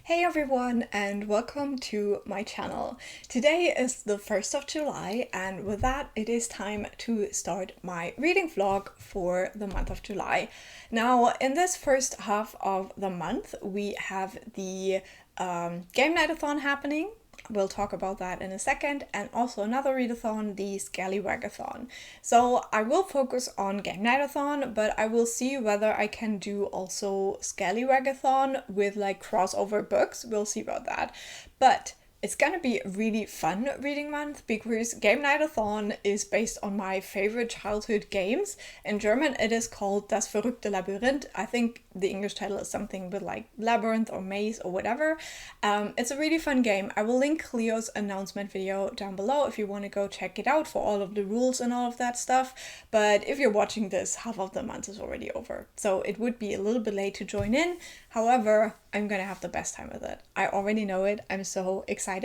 Hey everyone, and welcome to my channel. Today is the 1st of July, and with that it is time to start my reading vlog for the month of July. Now, in this first half of the month we have the Gamenightathon happening. We'll talk about that in a second, and also another readathon, the ScallywagAThon. So I will focus on Gamenightathon, but I will see whether I can do also ScallywagAThon with like crossover books. We'll see about that. But it's gonna be a really fun reading month because Gamenightathon is based on my favorite childhood games. In German it is called Das verrückte Labyrinth. I think the English title is something with like Labyrinth or Maze or whatever. It's a really fun game. I will link Cleo's announcement video down below if you want to go check it out for all of the rules and all of that stuff. But if you're watching this, half of the month is already over. So it would be a little bit late to join in. However, I'm gonna have the best time with it. I already know it. I'm so excited.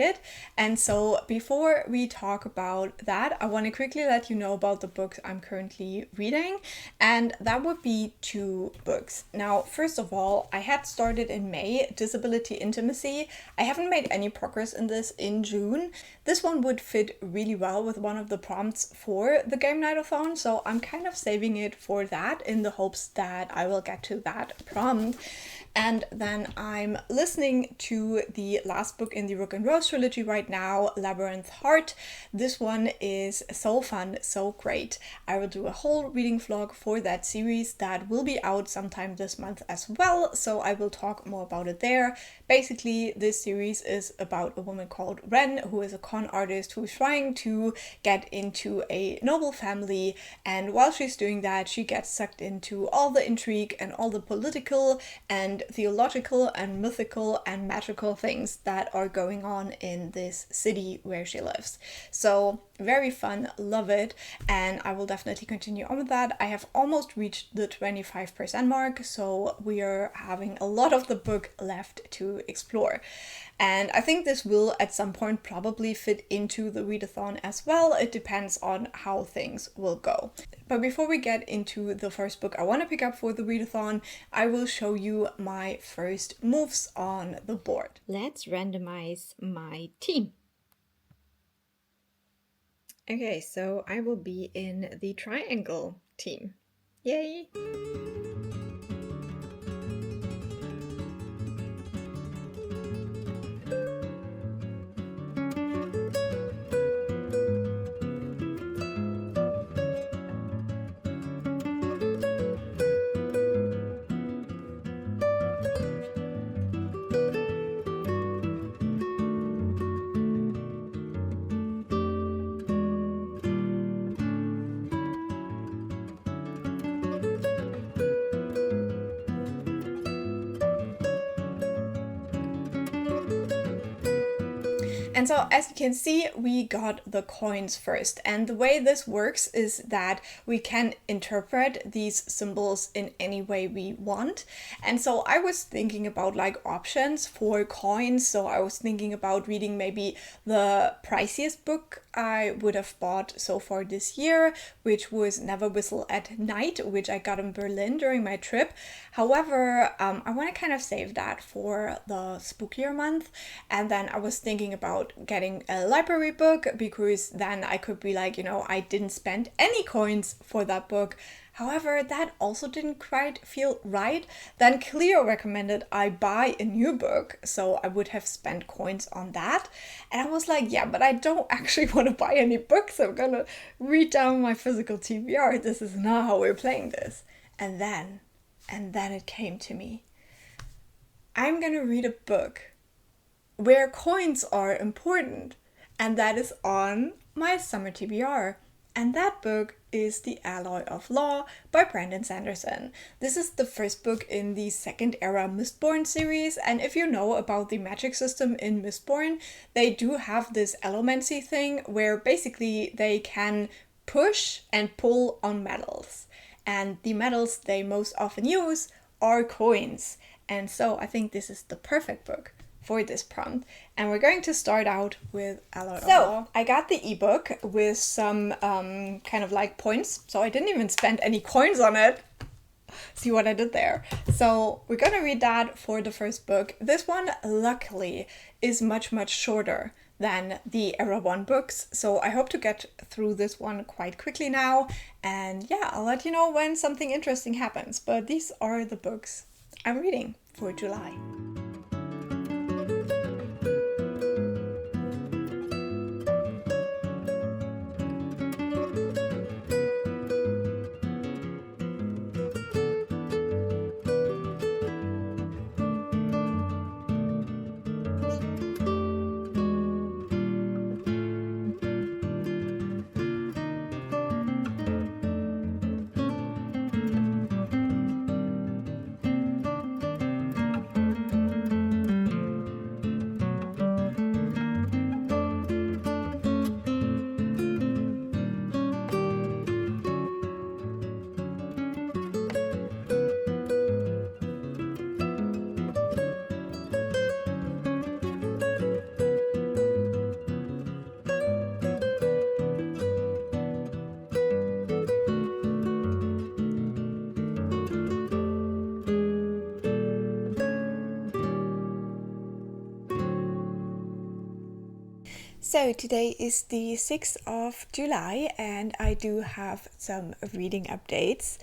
And so before we talk about that, I want to quickly let you know about the books I'm currently reading. And that would be 2 books. Now, first of all, I had started in May, Disability Intimacy. I haven't made any progress in this in June. This one would fit really well with one of the prompts for the Gamenightathon, so I'm kind of saving it for that in the hopes that I will get to that prompt. And then I'm listening to the last book in the Rook and Rose trilogy right now, Labyrinth Heart. This one is so fun, so great. I will do a whole reading vlog for that series that will be out sometime this month as well, so I will talk more about it there. Basically, this series is about a woman called Ren, who is a con artist who's trying to get into a noble family, and while she's doing that, she gets sucked into all the intrigue and all the political and theological and mythical and magical things that are going on in this city where she lives. So very fun, love it, and I will definitely continue on with that. I have almost reached the 25% mark, so we are having a lot of the book left to explore. And I think this will at some point probably fit into the readathon as well. It depends on how things will go. But before we get into the first book I want to pick up for the readathon, I will show you my first moves on the board. Let's randomize my team. Okay, so I will be in the triangle team. Yay! And so as you can see, we got the coins first. And the way this works is that we can interpret these symbols in any way we want. And so I was thinking about like options for coins. So I was thinking about reading maybe the priciest book I would have bought so far this year, which was Never Whistle at Night, which I got in Berlin during my trip. However, I want to kind of save that for the spookier month. And then I was thinking about getting a library book because then I could be like, you know, I didn't spend any coins for that book. However, that also didn't quite feel right. Then Cleo recommended I buy a new book, so I would have spent coins on that. And I was like, yeah, but I don't actually want to buy any books. I'm gonna read down my physical TBR. This is not how we're playing this. And then it came to me. I'm gonna read a book where coins are important, and that is on my summer TBR. And that book is The Alloy of Law by Brandon Sanderson. This is the first book in the second era Mistborn series, and if you know about the magic system in Mistborn, they do have this allomancy thing where basically they can push and pull on metals. And the metals they most often use are coins. And so I think this is the perfect book for this prompt, and we're going to start out with Alloy of Law. I got the ebook with some kind of like points, so I didn't even spend any coins on it. See what I did there? So we're gonna read that for the first book. This one, luckily, is much, much shorter than the Era 1 books. So I hope to get through this one quite quickly now. And yeah, I'll let you know when something interesting happens. But these are the books I'm reading for July. So today is the 6th of July and I do have some reading updates,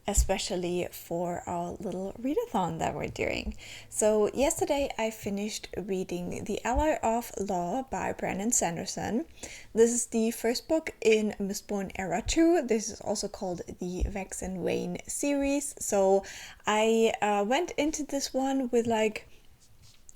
especially for our little readathon that we're doing. So yesterday I finished reading The Ally of Law by Brandon Sanderson. This is the first book in Mistborn Era 2. This is also called the Vex and Wayne series. So I went into this one with like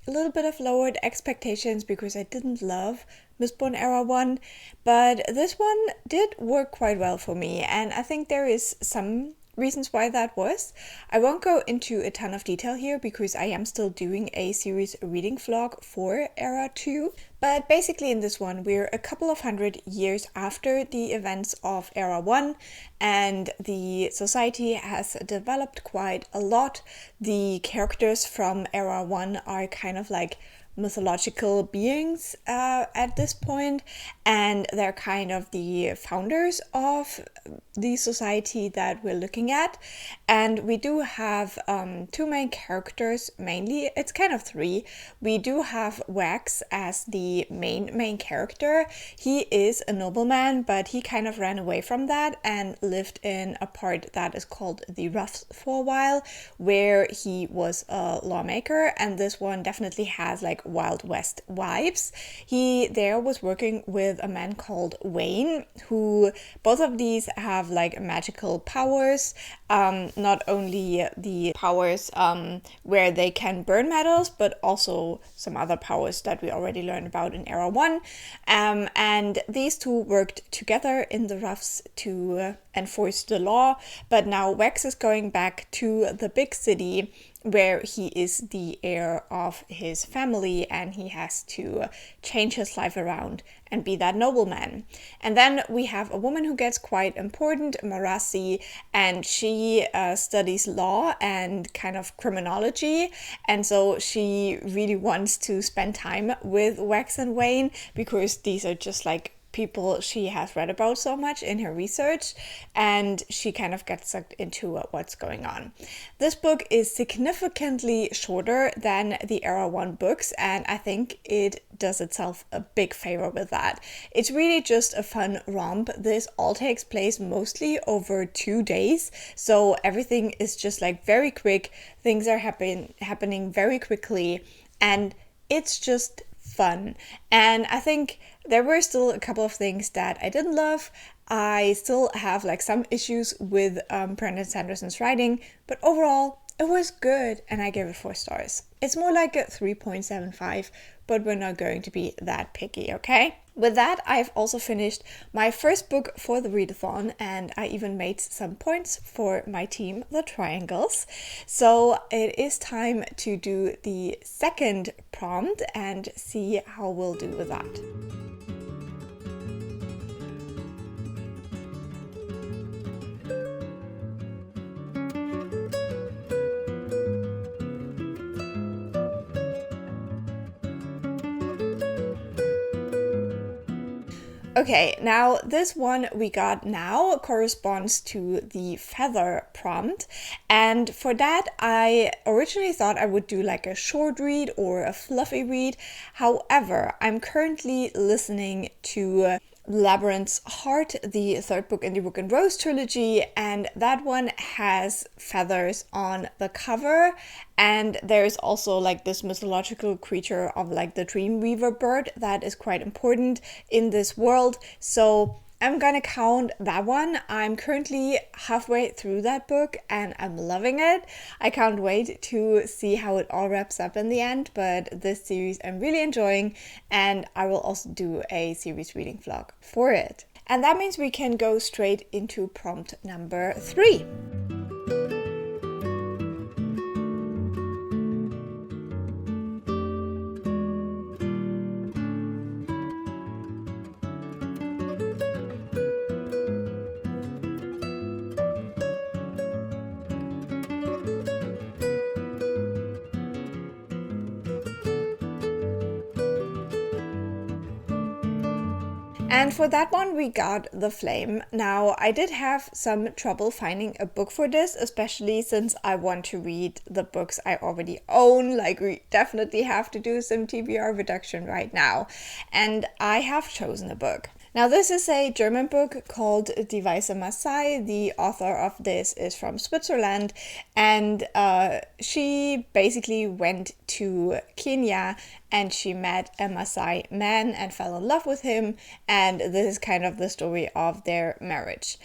a little bit of lowered expectations because I didn't love Mistborn Era 1, but this one did work quite well for me, and I think there is some reasons why that was. I won't go into a ton of detail here because I am still doing a series reading vlog for Era 2, but basically in this one we're a couple of 100 years after the events of Era 1 and the society has developed quite a lot. The characters from Era 1 are kind of like mythological beings at this point, and they're kind of the founders of the society that we're looking at. And we do have two main characters, mainly it's kind of three. We do have Wax as the main character. He is a nobleman, but he kind of ran away from that and lived in a part that is called the Roughs for a while, where he was a lawmaker, and this one definitely has like Wild West vibes. He there was working with a man called Wayne, who both of these have like magical powers, not only the powers where they can burn metals, but also some other powers that we already learned about in Era 1, and these two worked together in the Roughs to enforce the law. But now Wax is going back to the big city where he is the heir of his family and he has to change his life around and be that nobleman. And then we have a woman who gets quite important, Marasi, and she studies law and kind of criminology, and so she really wants to spend time with Wax and Wayne because these are just like people she has read about so much in her research, and she kind of gets sucked into what's going on. This book is significantly shorter than the Era 1 books, and I think it does itself a big favor with that. It's really just a fun romp. This all takes place mostly over 2 days, so everything is just like very quick. Things are happening very quickly, and it's just fun. And I think there were still a couple of things that I didn't love. I still have like some issues with Brandon Sanderson's writing, but overall it was good and I gave it 4 stars. It's more like a 3.75, but we're not going to be that picky, okay? With that, I've also finished my first book for the readathon, and I even made some points for my team, the Triangles. So it is time to do the second prompt and see how we'll do with that. Okay, now this one we got now corresponds to the feather prompt, and for that I originally thought I would do like a short read or a fluffy read. However, I'm currently listening to Labyrinth's Heart, the third book in the Book and Rose trilogy, and that one has feathers on the cover, and there's also like this mythological creature of like the Dreamweaver bird that is quite important in this world, so I'm gonna count that one. I'm currently halfway through that book and I'm loving it. I can't wait to see how it all wraps up in the end, but this series I'm really enjoying, and I will also do a series reading vlog for it. And that means we can go straight into prompt number 3. And for that one we got The Flame. Now I did have some trouble finding a book for this, especially since I want to read the books I already own. Like, we definitely have to do some TBR reduction right now. And I have chosen a book. Now this is a German book called Die Weiße Massai. The author of this is from Switzerland, and she basically went to Kenya and she met a Maasai man and fell in love with him, and this is kind of the story of their marriage.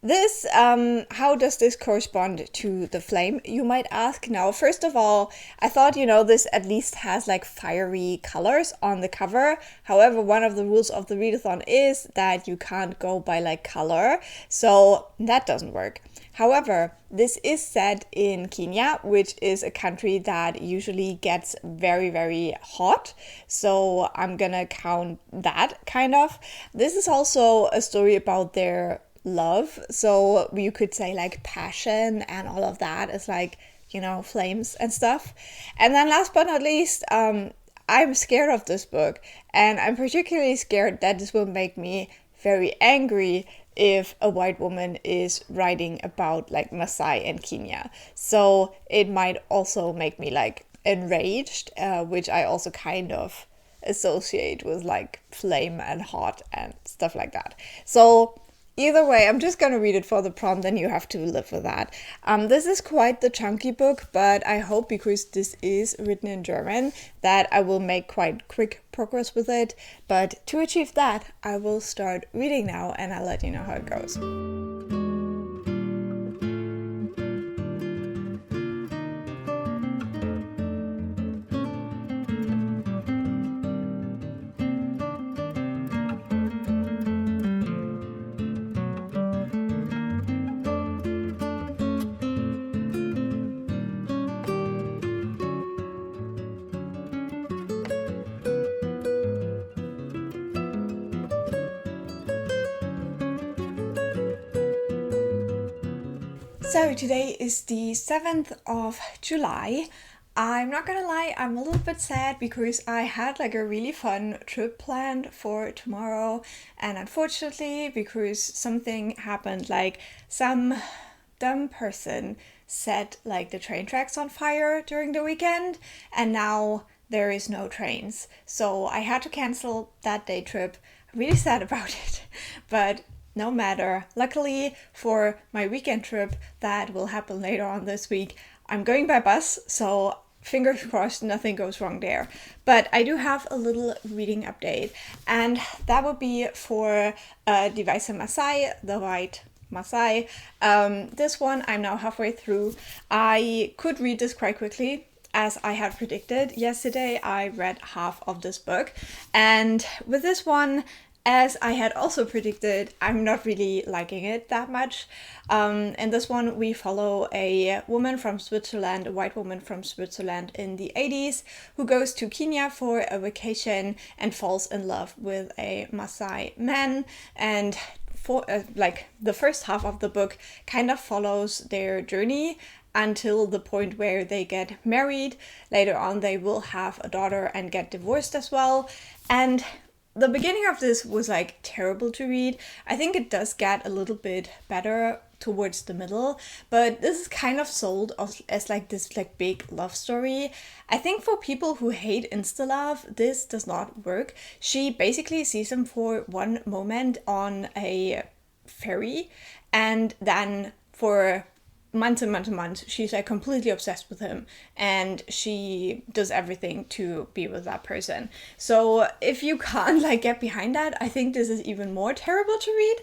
This, how does this correspond to The Flame, you might ask? Now, first of all, I thought, this at least has like fiery colors on the cover. However, one of the rules of the readathon is that you can't go by like color, so that doesn't work. However, this is set in Kenya, which is a country that usually gets very, very hot. So I'm gonna count that kind of. This is also a story about their love. So you could say like passion and all of that is like, flames and stuff. And then last but not least, I'm scared of this book. And I'm particularly scared that this will make me very angry if a white woman is writing about like Maasai and Kenya. So it might also make me like enraged, which I also kind of associate with like flame and hot and stuff like that. So either way, I'm just going to read it for the prompt and you have to live with that. This is quite the chunky book, but I hope, because this is written in German, that I will make quite quick progress with it. But to achieve that, I will start reading now and I'll let you know how it goes. So today is the 7th of July. I'm not gonna lie, I'm a little bit sad because I had like a really fun trip planned for tomorrow, and unfortunately, because something happened, like some dumb person set like the train tracks on fire during the weekend, and now there is no trains. So I had to cancel that day trip. I'm really sad about it, but no matter. Luckily for my weekend trip that will happen later on this week, I'm going by bus, so fingers crossed nothing goes wrong there. But I do have a little reading update, and that would be for Die Weiße Massai, the White Massai. This one I'm now halfway through. I could read this quite quickly, as I had predicted. Yesterday I read half of this book, and with this one, as I had also predicted, I'm not really liking it that much. In this one, we follow a woman from Switzerland, a white woman from Switzerland in the 80s, who goes to Kenya for a vacation and falls in love with a Maasai man. And for like the first half of the book kind of follows their journey until the point where they get married. Later on, they will have a daughter and get divorced as well. And the beginning of this was like terrible to read. I think it does get a little bit better towards the middle, but this is kind of sold as like this like big love story. I think for people who hate insta love, this does not work. She basically sees him for one moment on a ferry, and then for months and months and months she's like completely obsessed with him, and she does everything to be with that person. So if you can't like get behind that, I think this is even more terrible to read.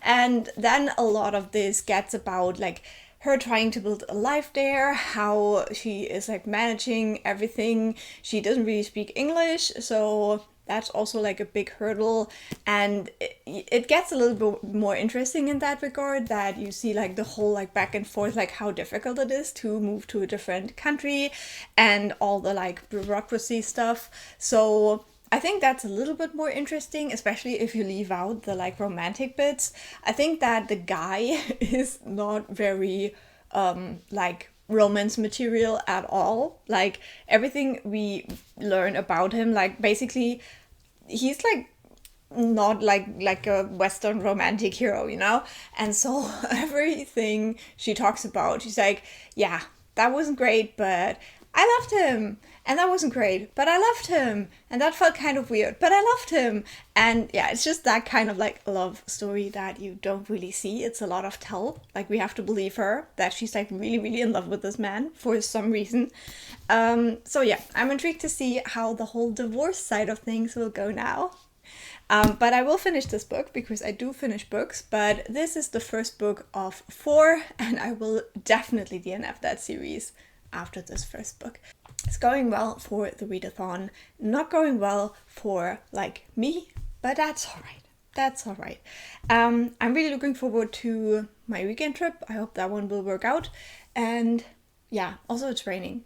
And then a lot of this gets about like her trying to build a life there, how she is like managing everything. She doesn't really speak English, so that's also like a big hurdle, and it gets a little bit more interesting in that regard, that you see like the whole like back and forth, like how difficult it is to move to a different country and all the like bureaucracy stuff. So I think that's a little bit more interesting, especially if you leave out the like romantic bits. I think that the guy is not very like romance material at all. Like everything we learn about him, like basically he's like not like a Western romantic hero, you know? And so everything she talks about, she's like, yeah, that wasn't great, but I loved him. And that wasn't great, but I loved him. And that felt kind of weird, but I loved him. And yeah, it's just that kind of like love story that you don't really see. It's a lot of tell. Like we have to believe her that she's like really, really in love with this man for some reason. So yeah, I'm intrigued to see how the whole divorce side of things will go now. But I will finish this book because I do finish books, but this is the first book of 4, and I will definitely DNF that series after this first book. It's going well for the readathon, not going well for like me, but that's all right. That's all right. I'm really looking forward to my weekend trip. I hope that one will work out. And yeah, also it's raining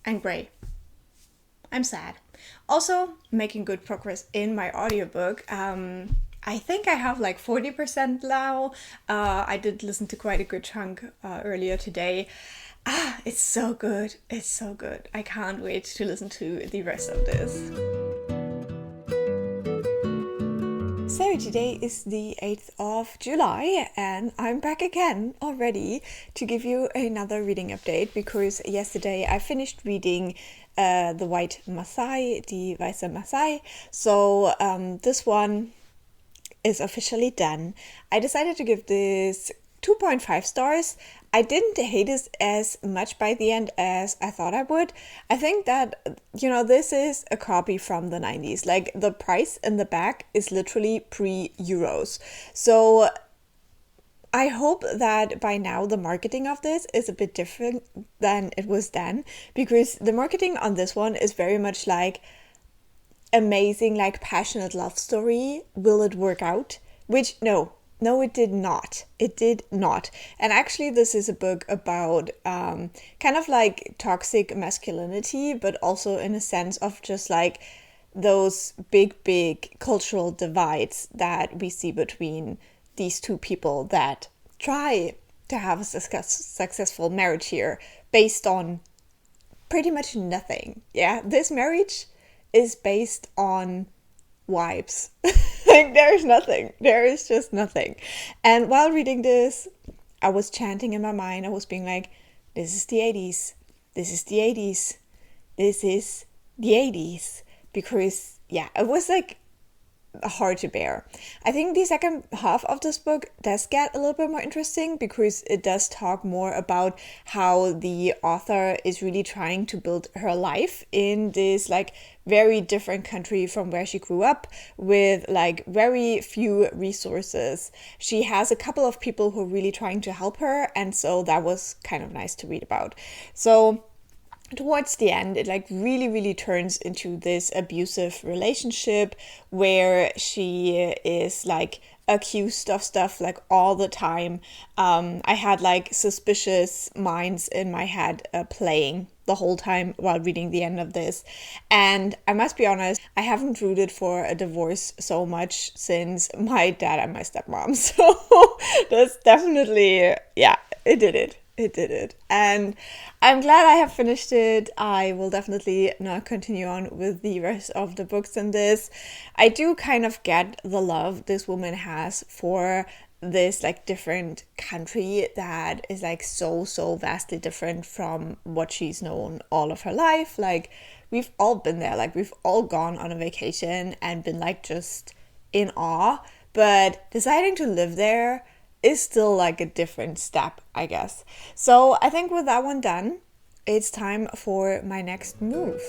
and grey. I'm sad. Also making good progress in my audiobook. I think I have like 40% now. I did listen to quite a good chunk earlier today. It's so good. It's so good. I can't wait to listen to the rest of this. So today is the 8th of July and I'm back again already to give you another reading update, because yesterday I finished reading the White Massai, the Weiße Masai. So this one is officially done. I decided to give this 2.5 stars. I didn't hate it as much by the end as I thought I would. I think that, you know, this is a copy from the 90s. Like the price in the back is literally pre-euros. So I hope that by now the marketing of this is a bit different than it was then, because the marketing on this one is very much like amazing, like passionate love story. Will it work out? Which no, it did not. It did not. And actually, this is a book about kind of like toxic masculinity, but also in a sense of just like those big cultural divides that we see between these two people that try to have a successful marriage here based on pretty much nothing. Yeah, this marriage is based on vibes. Like there's nothing. There is just nothing. And while reading this, I was chanting in my mind. I was being like, this is the 80s. This is the 80s. This is the 80s. Because yeah, it was like hard to bear. I think the second half of this book does get a little bit more interesting, because it does talk more about how the author is really trying to build her life in this like very different country from where she grew up, with like very few resources. She has a couple of people who are really trying to help her, and so that was kind of nice to read about. So towards the end, it like really turns into this abusive relationship where she is like accused of stuff like all the time. I had like suspicious minds in my head playing the whole time while reading the end of this. And I must be honest, I haven't rooted for a divorce so much since my dad and my stepmom. So that's definitely, yeah, it did it. It did it. And I'm glad I have finished it. I will definitely not continue on with the rest of the books in this. I do kind of get the love this woman has for this like different country that is like so vastly different from what she's known all of her life. Like we've all been there, like we've all gone on a vacation and been like just in awe, but deciding to live there is still like a different step, I guess. So I think with that one done, it's time for my next move.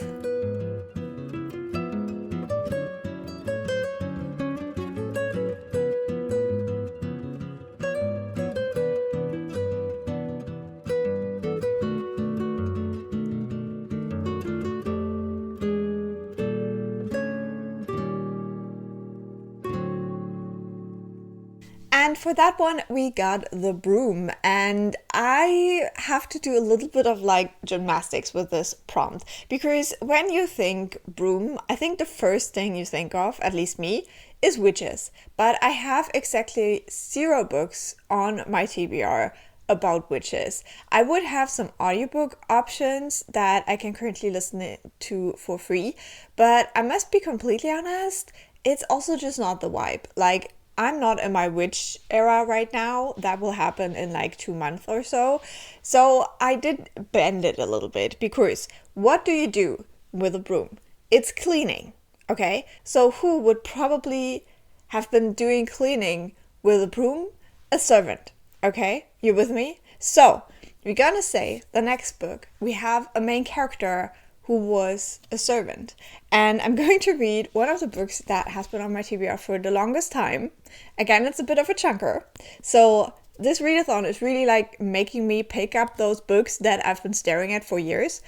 And for that one, we got The Broom, and I have to do a little bit of like gymnastics with this prompt, because when you think broom, I think the first thing you think of, at least me, is witches. But I have exactly 0 books on my TBR about witches. I would have some audiobook options that I can currently listen to for free, but I must be completely honest, it's also just not the vibe. Like, I'm not in my witch era right now. That will happen in like 2 months or so. So I did bend it a little bit, because what do you do with a broom? It's cleaning, okay? So who would probably have been doing cleaning with a broom? A servant, okay? You with me? So we're gonna say the next book, we have a main character who was a servant. And I'm going to read one of the books that has been on my TBR for the longest time. Again, it's a bit of a chunker. So this readathon is really like making me pick up those books that I've been staring at for years.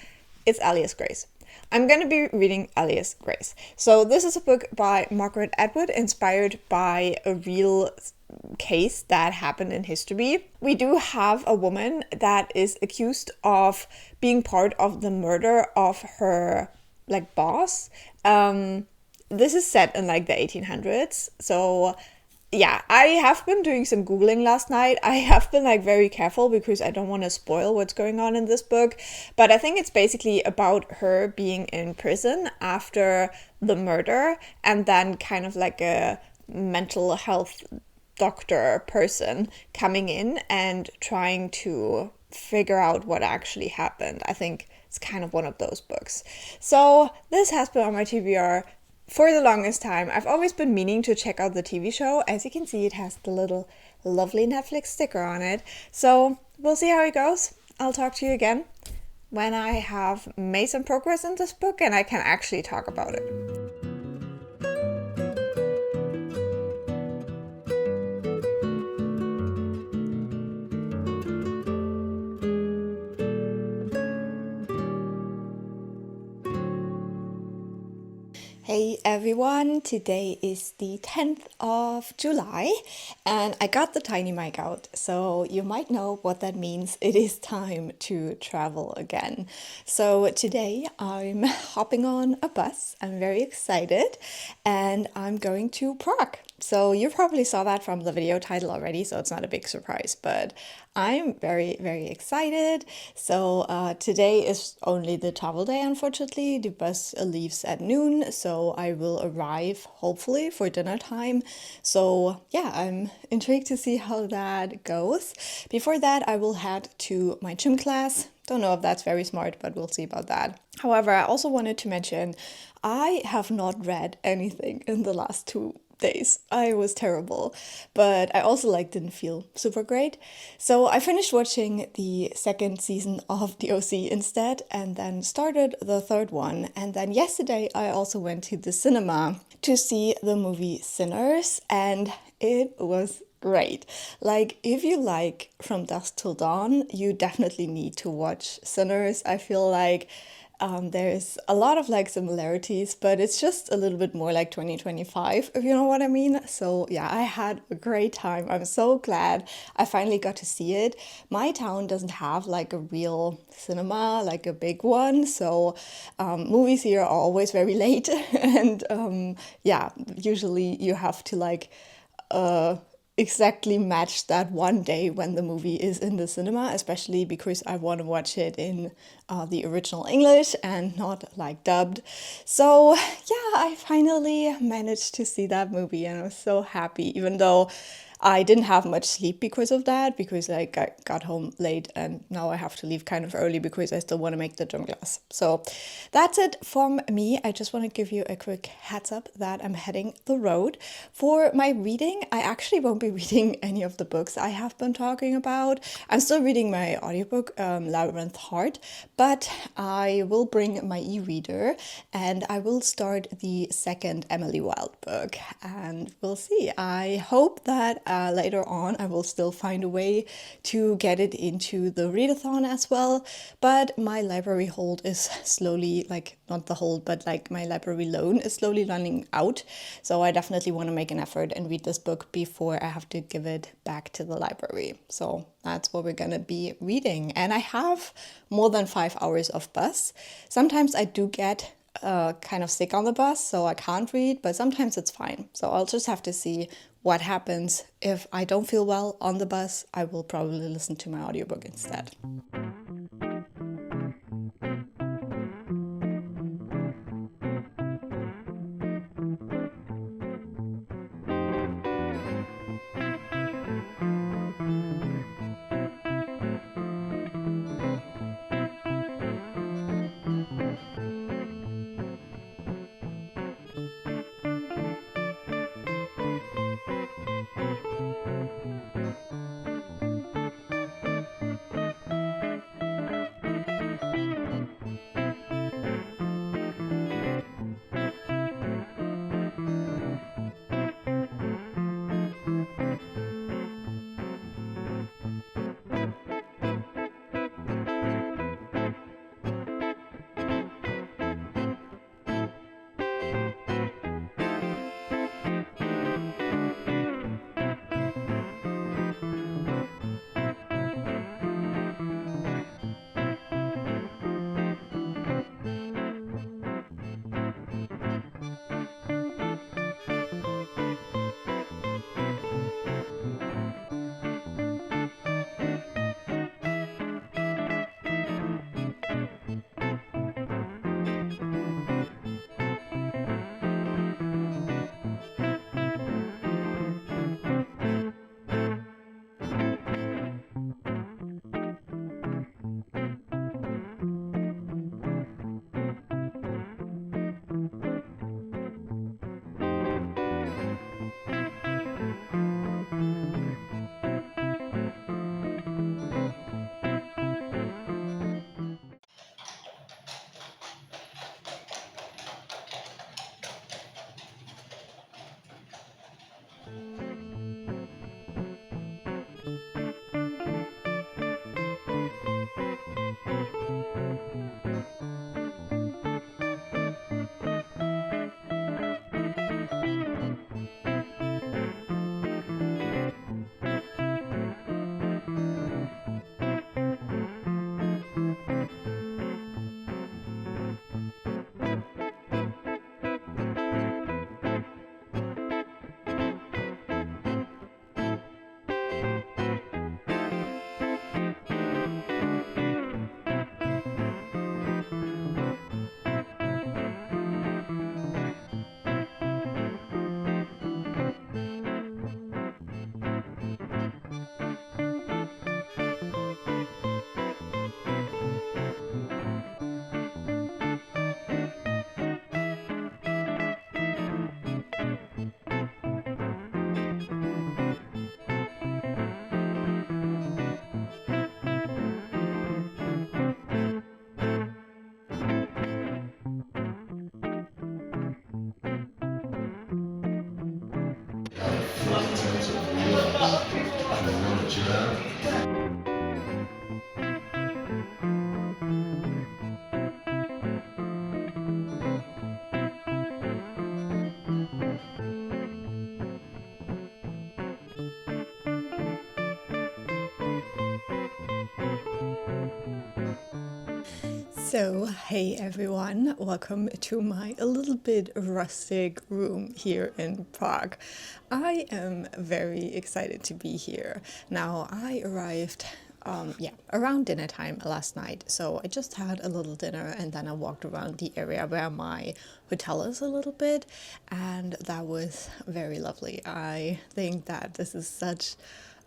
It's Alias Grace. I'm going to be reading Alias Grace. So this is a book by Margaret Atwood, inspired by a real case that happened in history. We do have a woman that is accused of being part of the murder of her like boss. This is set in like the 1800s. So yeah, I have been doing some Googling last night. I have been like very careful because I don't want to spoil what's going on in this book. But I think it's basically about her being in prison after the murder, and then kind of like a mental health doctor person coming in and trying to figure out what actually happened. I think it's kind of one of those books. So this has been on my TBR for the longest time. I've always been meaning to check out the TV show. As you can see, it has the little lovely Netflix sticker on it. So we'll see how it goes. I'll talk to you again when I have made some progress in this book and I can actually talk about it. Hey everyone, today is the 10th of July and I got the tiny mic out, so you might know what that means. It is time to travel again. So today I'm hopping on a bus. I'm very excited and I'm going to Prague. So you probably saw that from the video title already, so it's not a big surprise, but I'm very, very excited. So today is only the travel day, unfortunately. The bus leaves at noon, so I will arrive hopefully for dinner time. So yeah, I'm intrigued to see how that goes. Before that, I will head to my gym class. Don't know if that's very smart, but we'll see about that. However, I also wanted to mention I have not read anything in the last 2 days. I was terrible, but I also like didn't feel super great. So I finished watching the 2nd season of the OC instead, and then started the 3rd one. And then yesterday I also went to the cinema to see the movie Sinners, and it was great. Like, if you like From Dusk Till Dawn, you definitely need to watch Sinners. I feel like there's a lot of like similarities, but it's just a little bit more like 2025, if you know what I mean. So yeah, I had a great time. I'm so glad I finally got to see it. My town doesn't have like a real cinema, like a big one. So movies here are always very late. And yeah, usually you have to like exactly match that one day when the movie is in the cinema, especially because I want to watch it in the original English and not like dubbed. So yeah, I finally managed to see that movie and I was so happy, even though I didn't have much sleep because of that, because like I got home late and now I have to leave kind of early because I still want to make the gym class. So that's it from me. I just want to give you a quick heads up that I'm heading the road. For my reading, I actually won't be reading any of the books I have been talking about. I'm still reading my audiobook, Labyrinth Heart, but I will bring my e-reader and I will start the second Emily Wilde book and we'll see. I hope that later on I will still find a way to get it into the readathon as well, but my library hold is slowly, like not the hold, but like my library loan is slowly running out. So I definitely want to make an effort and read this book before I have to give it back to the library. So that's what we're gonna be reading. And I have more than 5 hours of bus. Sometimes I do get kind of sick on the bus, so I can't read, but sometimes it's fine. So I'll just have to see what happens. If I don't feel well on the bus, I will probably listen to my audiobook instead. So, hey everyone, welcome to my a little bit rustic room here in Prague. I am very excited to be here. Now, I arrived around dinner time last night. So I just had a little dinner and then I walked around the area where my hotel is a little bit, and that was very lovely. I think that this is such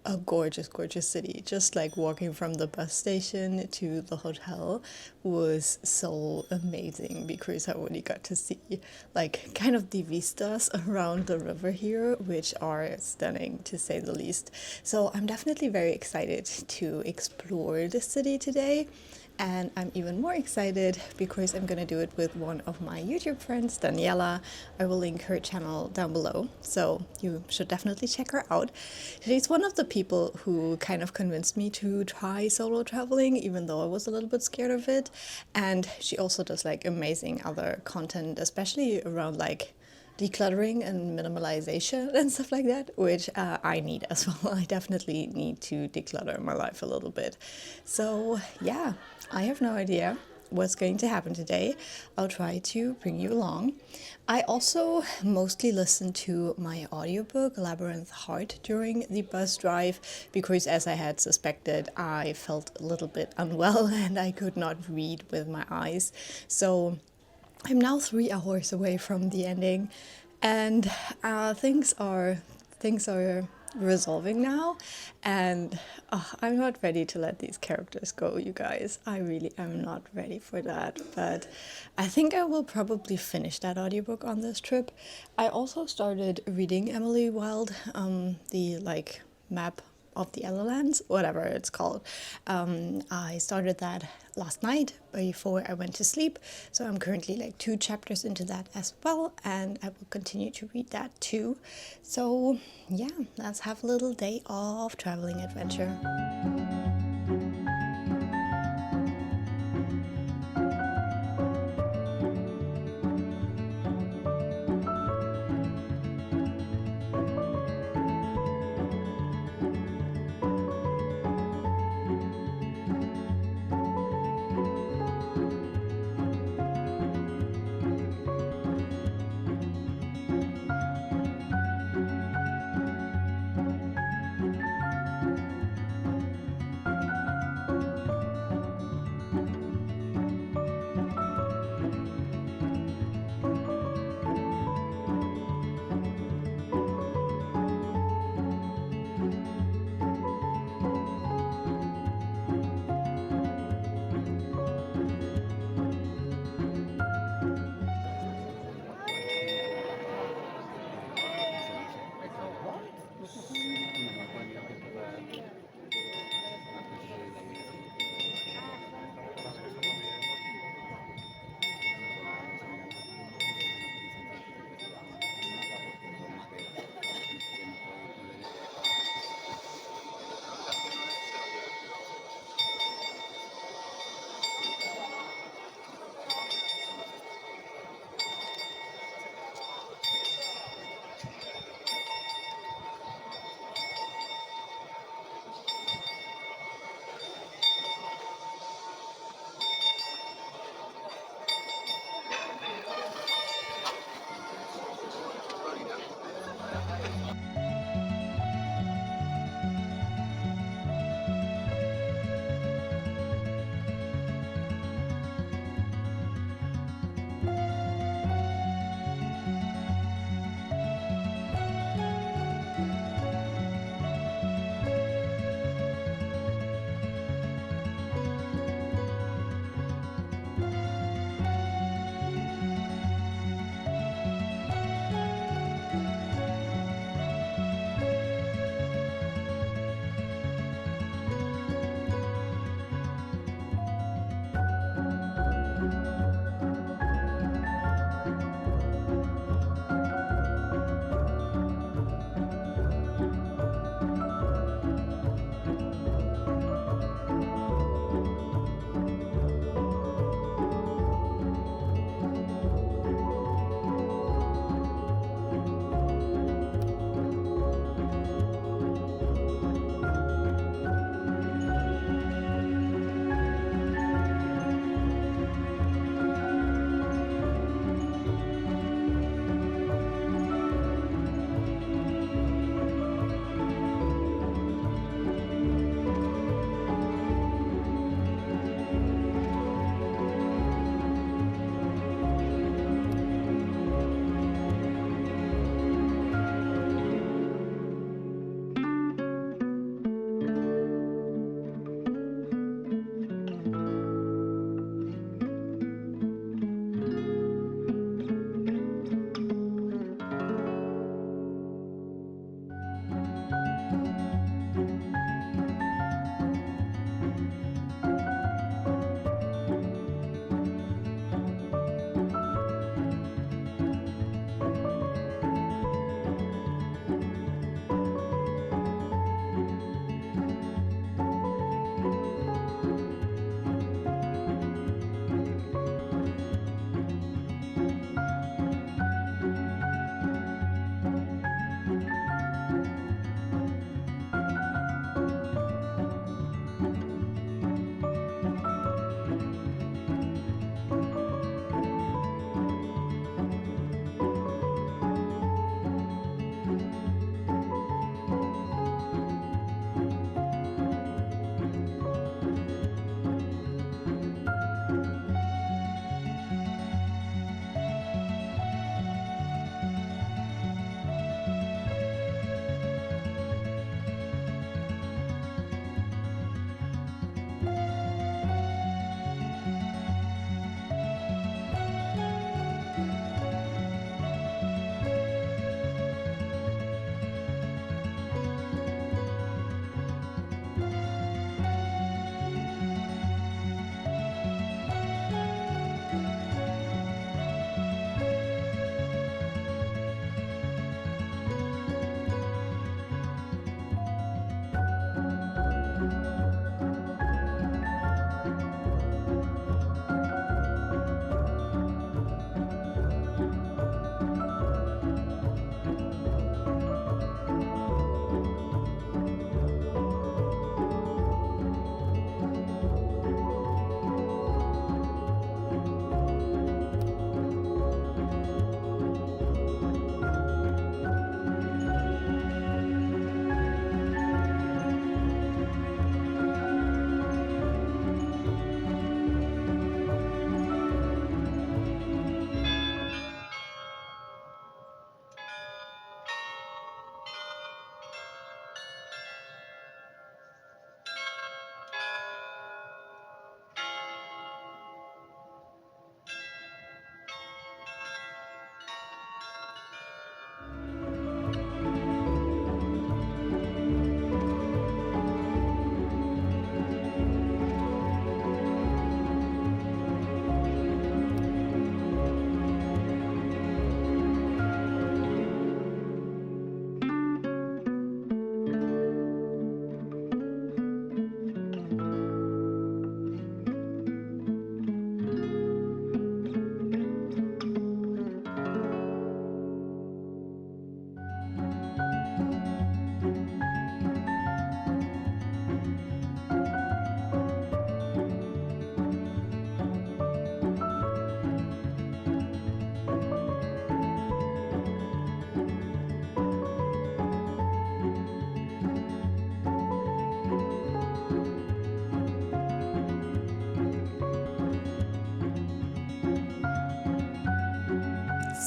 a gorgeous, gorgeous city. Just like walking from the bus station to the hotel was so amazing because I already got to see like kind of the vistas around the river here, which are stunning to say the least. So I'm definitely very excited to explore the city today. And I'm even more excited because I'm gonna do it with one of my YouTube friends, Daniela. I will link her channel down below, so you should definitely check her out. She's one of the people who kind of convinced me to try solo traveling, even though I was a little bit scared of it. And she also does like amazing other content, especially around like decluttering and minimalization and stuff like that, which I need as well. I definitely need to declutter my life a little bit. So yeah, I have no idea what's going to happen today. I'll try to bring you along. I also mostly listened to my audiobook Labyrinth Heart during the bus drive because, as I had suspected, I felt a little bit unwell and I could not read with my eyes. So I'm now 3 hours away from the ending, and things are resolving now, and I'm not ready to let these characters go, you guys. I really am not ready for that, but I think I will probably finish that audiobook on this trip. I also started reading Emily Wilde, the like map of the Otherlands, whatever it's called. I started that last night before I went to sleep, so I'm currently like 2 chapters into that as well, and I will continue to read that too. So yeah, let's have a little day of traveling adventure.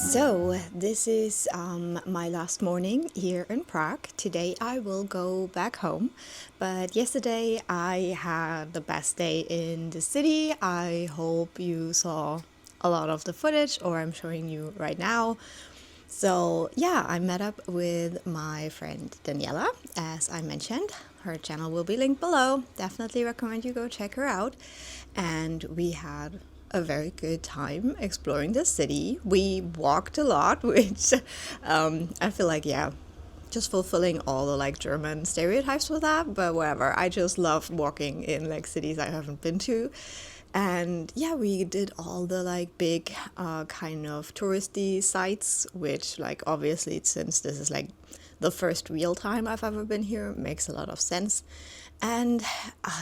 So, this is my last morning here in Prague. Today I will go back home, but yesterday I had the best day in the city. I hope you saw a lot of the footage, or I'm showing you right now. So, yeah, I met up with my friend Daniela, as I mentioned. Her channel will be linked below. Definitely recommend you go check her out. And we had a very good time exploring the city. We walked a lot, which I feel like, yeah, just fulfilling all the like German stereotypes with that, but whatever. I just love walking in like cities I haven't been to. And yeah, we did all the like big kind of touristy sites, which like obviously since this is like the first real time I've ever been here, makes a lot of sense. And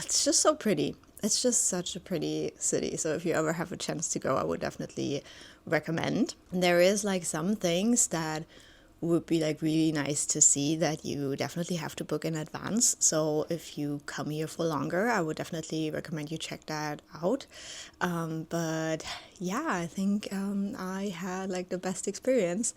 it's just so pretty. It's just such a pretty city. So if you ever have a chance to go, I would definitely recommend. There is like some things that would be like really nice to see that you definitely have to book in advance. So if you come here for longer, I would definitely recommend you check that out. But yeah, I think I had like the best experience.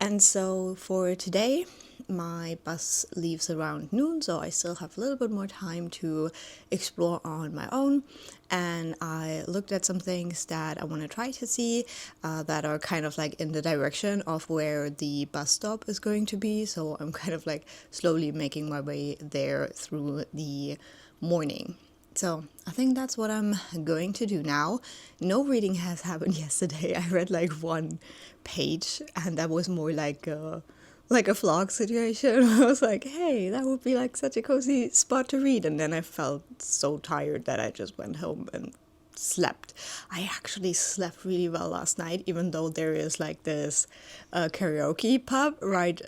And so for today, my bus leaves around noon, so I still have a little bit more time to explore on my own. And I looked at some things that I want to try to see that are kind of like in the direction of where the bus stop is going to be. So I'm kind of like slowly making my way there through the morning. So I think that's what I'm going to do now. No reading has happened yesterday. I read like one page, and that was more like a vlog situation. I was like, hey, that would be like such a cozy spot to read. And then I felt so tired that I just went home and slept. I actually slept really well last night, even though there is like this karaoke pub right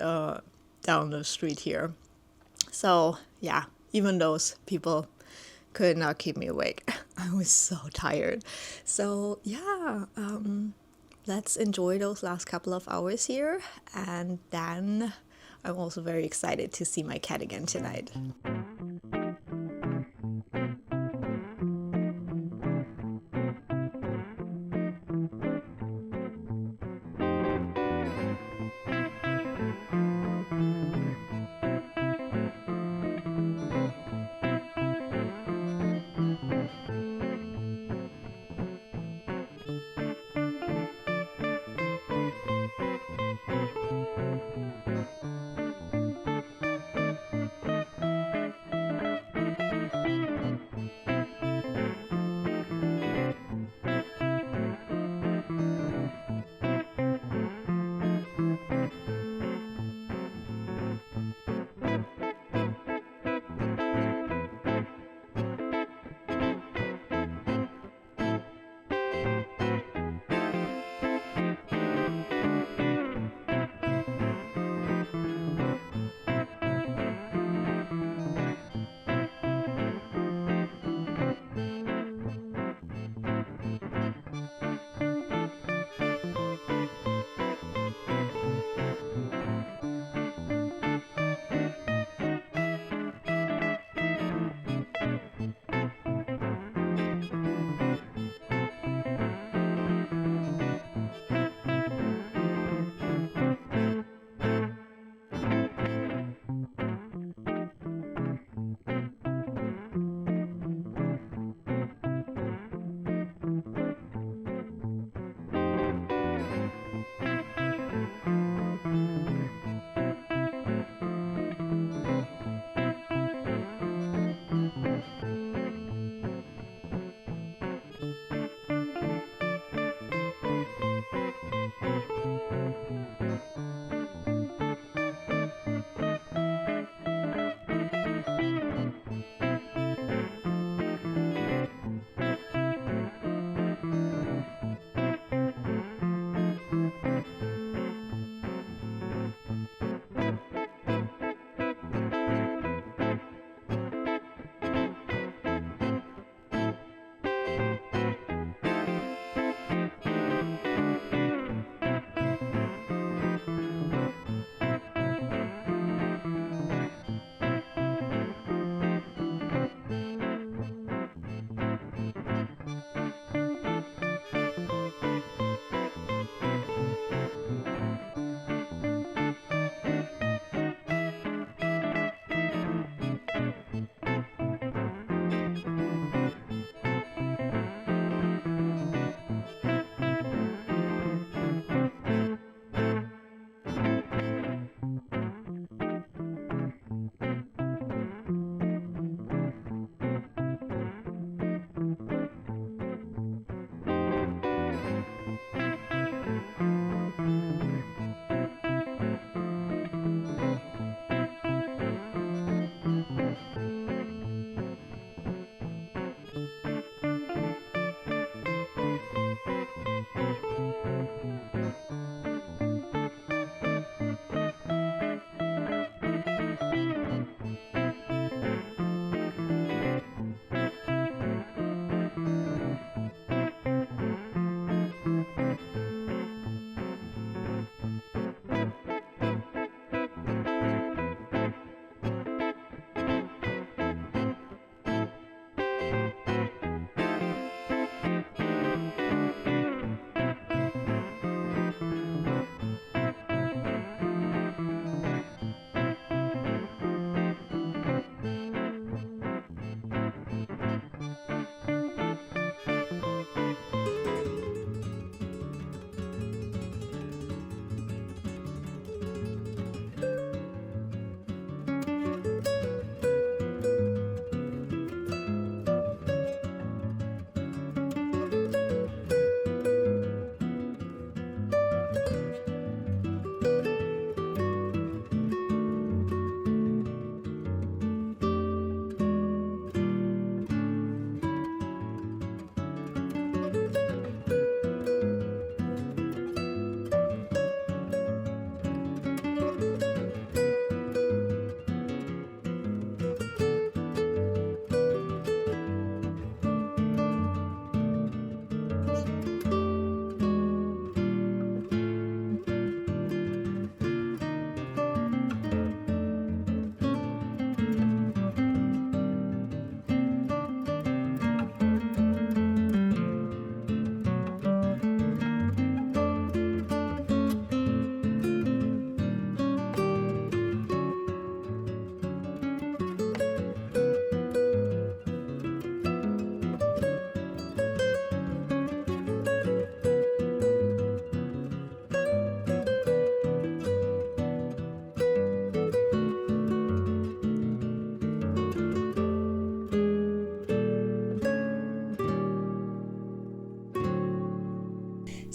down the street here. So yeah, even those people could not keep me awake. I was so tired. So yeah, let's enjoy those last couple of hours here, and then I'm also very excited to see my cat again tonight.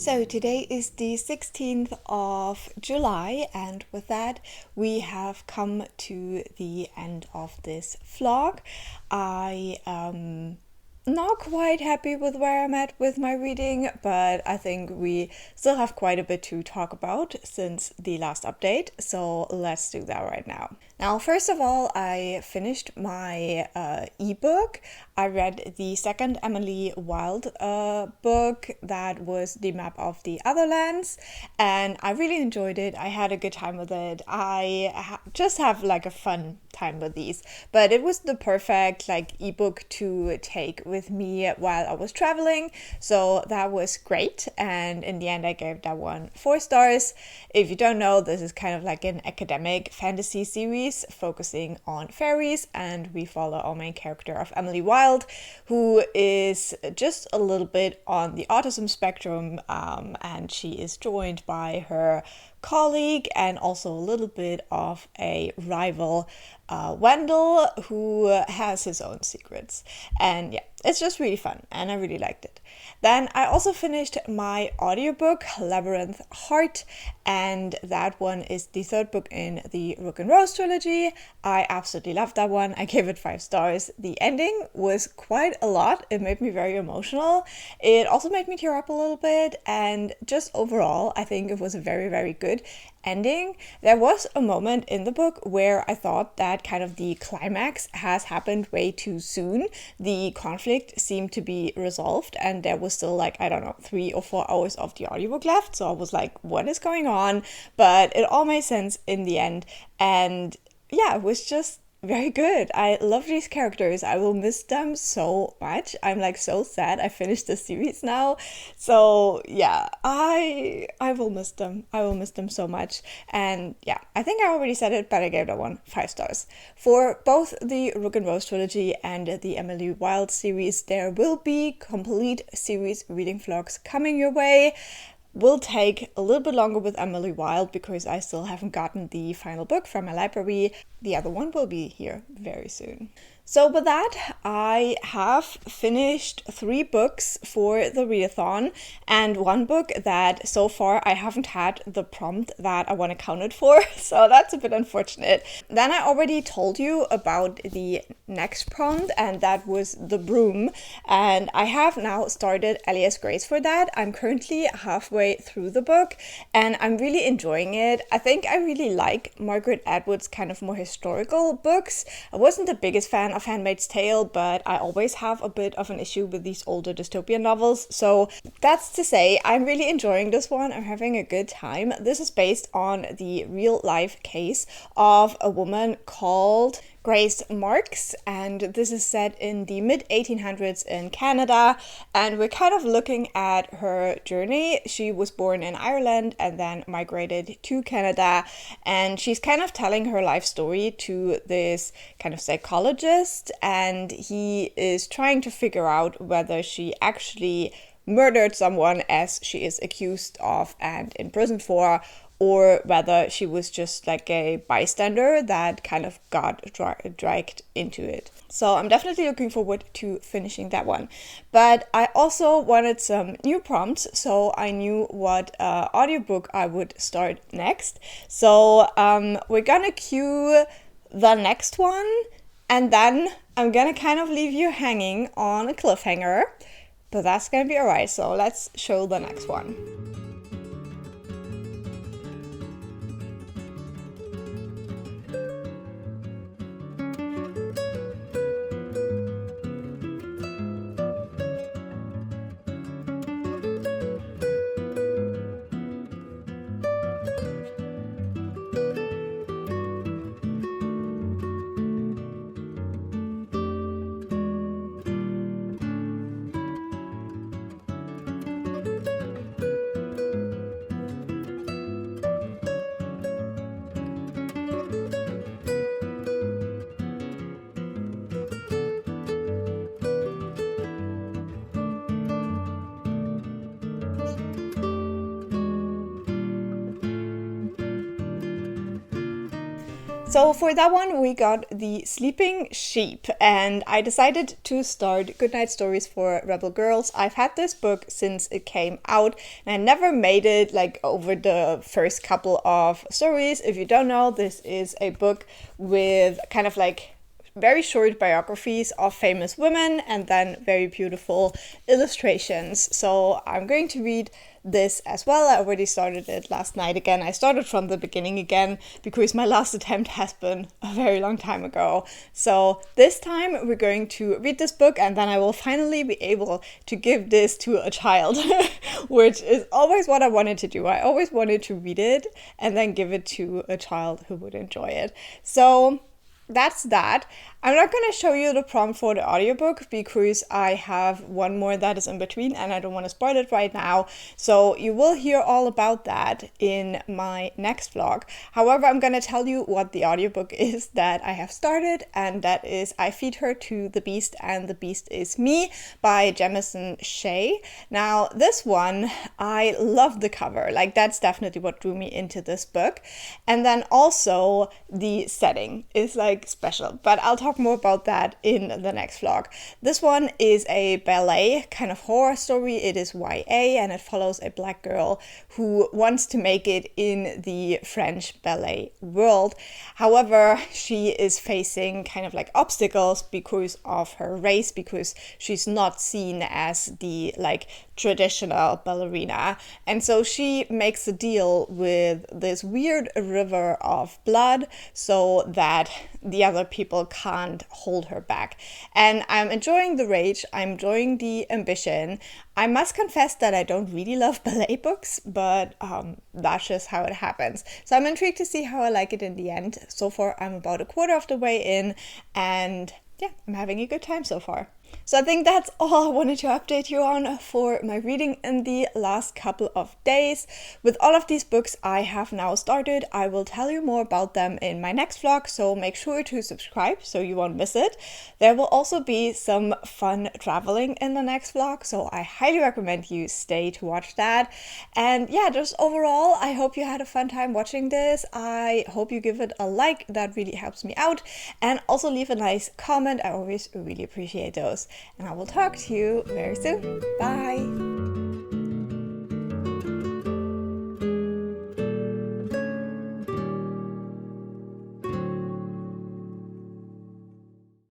So today is the 16th of July, and with that we have come to the end of this vlog. I am not quite happy with where I'm at with my reading, but I think we still have quite a bit to talk about since the last update, so let's do that right now. Now, first of all, I finished my ebook. I read the second Emily Wilde book that was the map of the Otherlands, and I really enjoyed it. I had a good time with it. I just have like a fun time with these, but it was the perfect like ebook to take with me while I was traveling, so that was great. And in the end I gave that one 4 stars. If you don't know, this is kind of like an academic fantasy series focusing on fairies, and we follow our main character of Emily Wilde, who is just a little bit on the autism spectrum, and she is joined by her colleague and also a little bit of a rival, Wendell, who has his own secrets. And yeah, it's just really fun and I really liked it. Then I also finished my audiobook Labyrinth Heart, and that one is the 3rd book in the Rook and Rose trilogy. I absolutely loved that one. I gave it 5 stars. The ending was quite a lot. It made me very emotional. It also made me tear up a little bit, and just overall I think it was a very, very good ending. There was a moment in the book where I thought that kind of the climax has happened way too soon. The conflict seemed to be resolved and there was still like, I don't know, 3 or 4 hours of the audiobook left. So I was like, what is going on? But it all made sense in the end. And yeah, it was just very good. I love these characters. I will miss them so much. I'm like so sad I finished the series now. So yeah, I will miss them. I will miss them so much. And yeah, I think I already said it, but I gave that one 5 stars. For both the Rook and Rose trilogy and the Emily Wilde series, there will be complete series reading vlogs coming your way. Will take a little bit longer with Emily Wilde because I still haven't gotten the final book from my library. The other one will be here very soon. So with that, I have finished 3 books for the readathon and 1 book that so far I haven't had the prompt that I want to count it for, so that's a bit unfortunate. Then I already told you about the next prompt, and that was the broom, and I have now started Alias Grace for that. I'm currently halfway through the book and I'm really enjoying it. I think I really like Margaret Atwood's kind of more historical books. I wasn't the biggest fan of Handmaid's Tale, but I always have a bit of an issue with these older dystopian novels. So that's to say, I'm really enjoying this one. I'm having a good time. This is based on the real life case of a woman called Grace Marks, and this is set in the mid-1800s in Canada, and we're kind of looking at her journey. She was born in Ireland and then migrated to Canada, and she's kind of telling her life story to this kind of psychologist, and he is trying to figure out whether she actually murdered someone as she is accused of and imprisoned for, or whether she was just like a bystander that kind of got dragged into it. So I'm definitely looking forward to finishing that one. But I also wanted some new prompts, so I knew what audiobook I would start next. So we're gonna cue the next one, and then I'm gonna kind of leave you hanging on a cliffhanger, but that's gonna be alright. So let's show the next one. So for that one, we got The Sleeping Sheep, and I decided to start Goodnight Stories for Rebel Girls. I've had this book since it came out, and I never made it like over the first couple of stories. If you don't know, this is a book with kind of like very short biographies of famous women and then very beautiful illustrations. So I'm going to read this as well. I already started it last night again. I started from the beginning again because my last attempt has been a very long time ago. So this time we're going to read this book, and then I will finally be able to give this to a child, which is always what I wanted to do. I always wanted to read it and then give it to a child who would enjoy it. So that's that. I'm not going to show you the prompt for the audiobook because I have one more that is in between and I don't want to spoil it right now. So you will hear all about that in my next vlog. However, I'm going to tell you what the audiobook is that I have started, and that is I Feed Her to the Beast and the Beast is Me by Jamison Shea. Now, this one, I love the cover. Like, that's definitely what drew me into this book. And then also the setting is like special, but I'll talk more about that in the next vlog. This one is a ballet kind of horror story. It is YA and it follows a black girl who wants to make it in the French ballet world. However, she is facing kind of like obstacles because of her race, because she's not seen as the like traditional ballerina. And so she makes a deal with this weird river of blood so that the other people can't hold her back. And I'm enjoying the rage, I'm enjoying the ambition. I must confess that I don't really love ballet books, but that's just how it happens. So I'm intrigued to see how I like it in the end. So far, I'm about a quarter of the way in, and yeah, I'm having a good time so far. So I think that's all I wanted to update you on for my reading in the last couple of days. With all of these books I have now started, I will tell you more about them in my next vlog, so make sure to subscribe so you won't miss it. There will also be some fun traveling in the next vlog, so I highly recommend you stay to watch that. And yeah, just overall, I hope you had a fun time watching this. I hope you give it a like, that really helps me out. And also leave a nice comment, I always really appreciate those. And I will talk to you very soon. Bye!